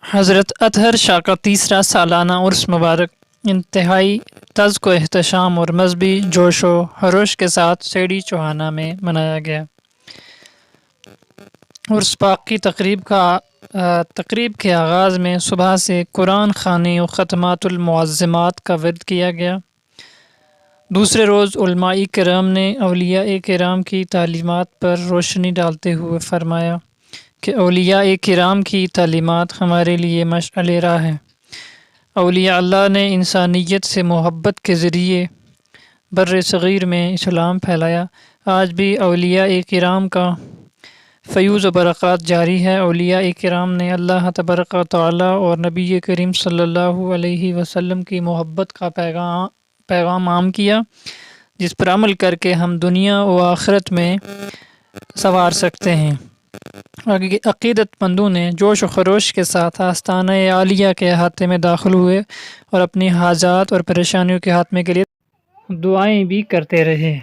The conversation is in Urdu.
حضرت اطہر شاہ کا تیسرا سالانہ عرس مبارک انتہائی تزک و احتشام اور مذہبی جوش و خروش کے ساتھ سیڑھی چوہانہ میں منایا گیا۔ عرس پاک کی تقریب کے آغاز میں صبح سے قرآن خوانی و ختمات المعظمات کا ورد کیا گیا۔ دوسرے روز علماء کرام نے اولیاء کرام کی تعلیمات پر روشنی ڈالتے ہوئے فرمایا کہ اولیاء کرام کی تعلیمات ہمارے لیے مشعل راہ ہے۔ اولیاء اللہ نے انسانیت سے محبت کے ذریعے بر صغیر میں اسلام پھیلایا۔ آج بھی اولیاء کرام کا فیوز و برکات جاری ہے۔ اولیاء کرام نے اللہ تبارک و تعالی اور نبی کریم صلی اللہ علیہ وسلم کی محبت کا پیغام عام کیا، جس پر عمل کر کے ہم دنیا و آخرت میں سنوار سکتے ہیں۔ عقیدت مندوں نے جوش و خروش کے ساتھ آستانہ عالیہ کے احاطے میں داخل ہوئے اور اپنی حاجات اور پریشانیوں کے خاتمے کے لیے دعائیں بھی کرتے رہے۔